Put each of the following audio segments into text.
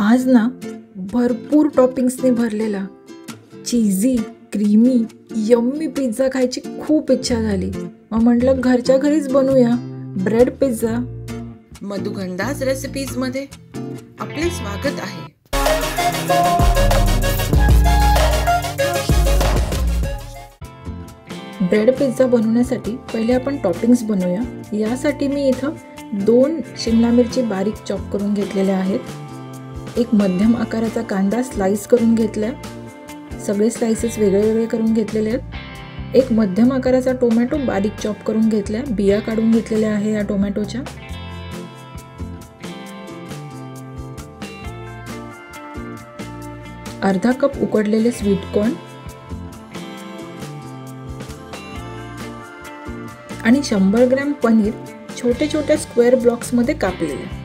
आज ना भरपूर टॉपिंग्सने भरलेला चीझी क्रीमी यम्मी पिझ्झा खायची खूप इच्छा झाली. मग म्हटलं घरच्या घरीच बनवूया ब्रेड पिझ्झा. मधुगंधाज रेसिपीज मध्ये आपले स्वागत आहे. ब्रेड पिझ्झा बनवण्यासाठी पहिले आपण टॉपिंग्स बनवूया. यासाठी मी इथं 2 शिमला मिरची बारीक चॉप करून घेतलेल्या आहेत. एक मध्यम आकाराचा कांदा स्लाइस करून घेतला. सगळे स्लाइसेस वेगळे वेगळे करून घेतलेले आहेत. एक मध्यम आकाराचा टोमॅटो बारीक चॉप करून घेतला. बिया काढून घेतलेल्या आहे या टोमॅटोच्या. अर्धा कप उकडलेले स्वीट कॉर्न आणि 100 ग्रॅम पनीर छोटे छोटे स्क्वेअर ब्लॉक्स मध्ये कापलेले.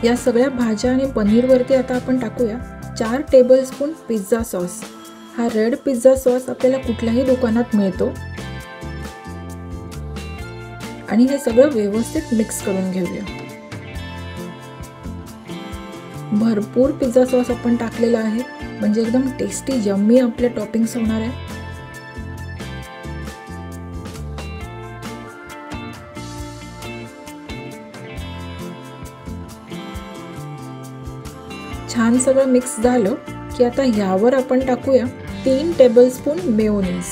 या सगळ्या भाज्या आणि पनीर वरती आता आपण टाकूया 4 टेबलस्पून पिझ्झा सॉस. हा रेड पिझ्झा सॉस आपल्याला कुठल्याही दुकानात मिळतो. आणि हे सगळं व्यवस्थित मिक्स करून घेऊया. भरपूर पिझ्झा सॉस आपण टाकलेला आहे म्हणजे एकदम टेस्टी यम्मी आपले टॉपिंग्स होणार आहे. छान सगळं मिक्स झालं की आता यावर आपण टाकूया 3 टेबलस्पून मेयोनीज.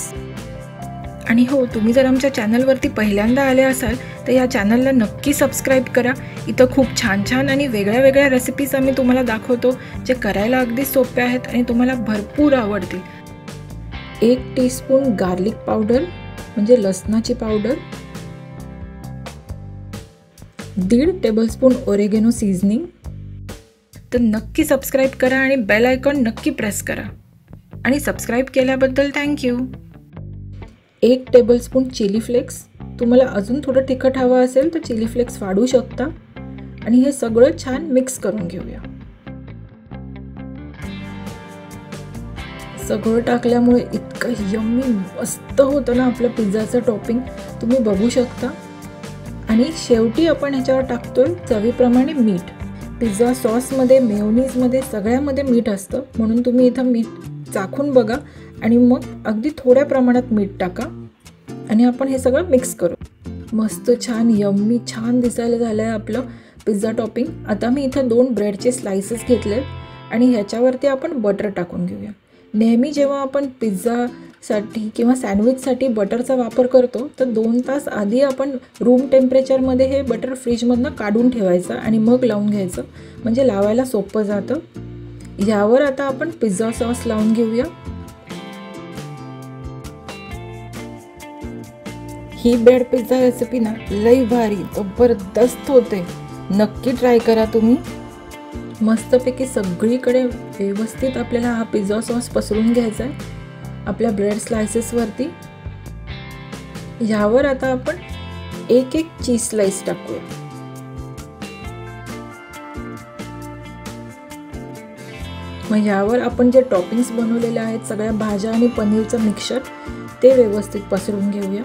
आणि हो, तुम्ही जर आमच्या चॅनलवरती पहिल्यांदा आले असाल तर या चॅनलला नक्की सबस्क्राईब करा. इथं खूप छान छान आणि वेगळ्या वेगळ्या रेसिपीज आम्ही तुम्हाला दाखवतो जे करायला अगदी सोप्या आहेत आणि तुम्हाला भरपूर आवडतील. 1 टीस्पून गार्लिक पावडर म्हणजे लसणाची पावडर. 1.5 tablespoon oregano seasoning. तर नक्की सबस्क्राईब करा आणि बेल आयकॉन नक्की प्रेस करा. आणि सबस्क्राईब केल्याबद्दल थँक्यू. 1 tablespoon chilli flakes. तुम्हाला अजून थोडं तिखट हवं असेल तर चिली फ्लेक्स वाढवू शकता. आणि हे सगळं छान मिक्स करून घेऊया. सगळं टाकल्यामुळे इतकं यम्मी मस्त होतं ना आपलं पिझ्झाचं टॉपिंग, तुम्ही बघू शकता. आणि शेवटी आपण ह्याच्यावर टाकतोय चवीप्रमाणे मीठ. पिझ्झा सॉसमध्ये मेयोनीजमध्ये सगळ्यामध्ये मीठ असतं म्हणून तुम्ही इथं मीठ चाखून बघा आणि मग अगदी थोड्या प्रमाणात मीठ टाका. आणि आपण हे सगळं मिक्स करू. मस्त छान यम्मी छान दिसायला झालं आहे आपलं पिझ्झा टॉपिंग. आता मी इथं 2 ब्रेडचे स्लाइसेस घेतले आणि ह्याच्यावरती आपण बटर टाकून घेऊया. नेहमी जेव्हा आपण पिझ्झासाठी किंवा सँडविचसाठी बटरचा वापर करतो तर 2 तास आधी आपण रूम टेम्परेचरमध्ये हे बटर फ्रीजमधनं काढून ठेवायचं आणि मग लावून घ्यायचं म्हणजे लावायला सोपं जातं. यावर आता आपण पिझ्झा सॉस लावून घेऊया. ही ब्रेड पिझ्झा रेसिपी ना लई भारी जबरदस्त होते. नक्की ट्राय करा तुम्ही. मस्तपैकी सगळीकडे व्यवस्थित आपल्याला हा पिझ्झा सॉस पसरून घ्यायचा आहे आपल्या ब्रेड स्लाइसेसवरती. यावर आता आपण एक चीज स्लाइस टाकूया. मग यावर आपण जे टॉपिंग्स बनवलेले आहेत सगळ्या भाज्या आणि पनीरचं मिक्सचर ते व्यवस्थित पसरून घेऊया.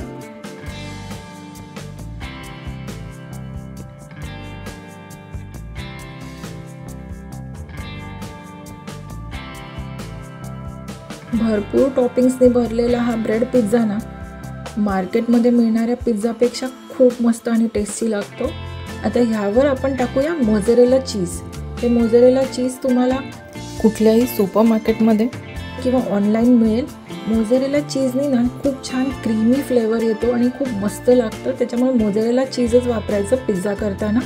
भरपूर टॉपिंग्सने भरलेला हा ब्रेड पिझ्झा ना मार्केटमध्ये मिळणाऱ्या पिझ्झापेक्षा खूप मस्त आणि टेस्टी लागतो. आता ह्यावर आपण टाकूया मोझरेला चीज. हे मोझरेला चीज तुम्हाला कुठल्याही सुपर मार्केटमध्ये किंवा ऑनलाईन मिळेल. मोझरेला चीजनी ना खूप छान क्रीमी फ्लेवर येतो आणि खूप मस्त लागतं. त्याच्यामुळे मोझरेला चीजच वापरायचं पिझ्झा करताना.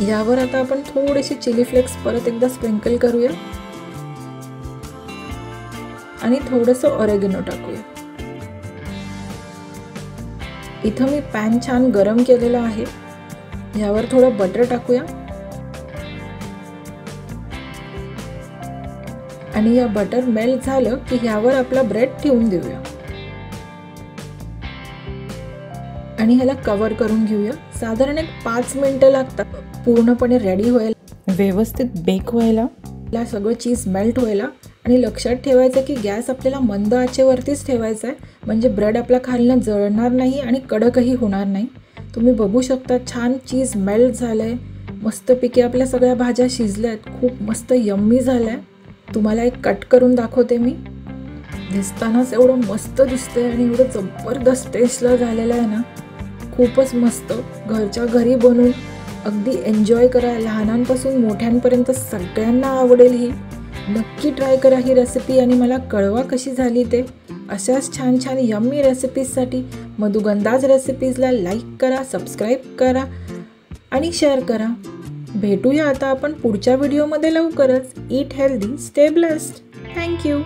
यावर आता आपण थोडेसे चिली फ्लेक्स परत एकदा स्प्रिंकल करूया आणि थोडंसं ओरेगेनो टाकूया. इथं मी पॅन छान गरम केलेला आहे. यावर थोडं बटर टाकूया आणि या बटर मेल्ट झालं की ह्यावर आपला ब्रेड ठेवून देऊया आणि ह्याला कव्हर करून घेऊया. साधारण 5 मिनिटं लागतात पूर्णपणे रेडी व्हायला, व्यवस्थित बेक व्हायला. ला सगळं चीज मेल्ट व्हायला. आणि लक्षात ठेवायचं की गॅस आपल्याला मंद आचेवरतीच ठेवायचा आहे, म्हणजे ब्रेड आपला खालनं जळणार नाही आणि कडकही होणार नाही. तुम्ही बघू शकता छान चीज मेल्ट झालं आहे, मस्तपैकी आपल्या सगळ्या भाज्या शिजल्या आहेत, खूप मस्त यम्मी झालं आहे. तुम्हाला एक कट करून दाखवते मी. दिसतानाच एवढं मस्त दिसतंय आणि एवढं जबरदस्त टेस्टला झालेलं आहे ना, खूपच मस्त. घरच्या घरी बनवून अगदी एन्जॉय करा, लहानांपासून मोठ्यांपर्यंत सगळ्यांना आवडेल ही. नक्की ट्राय करा ही रेसिपी आणि मला कळवा कशी झाली ते. अशाच छान छान यम्मी रेसिपीजसाठी मधुगंधाज रेसिपीजला लाईक करा, सबस्क्राईब करा आणि शेअर करा. भेटूया आता आपण पुढच्या व्हिडिओमध्ये लवकरच. Eat healthy, stay blessed. Thank you.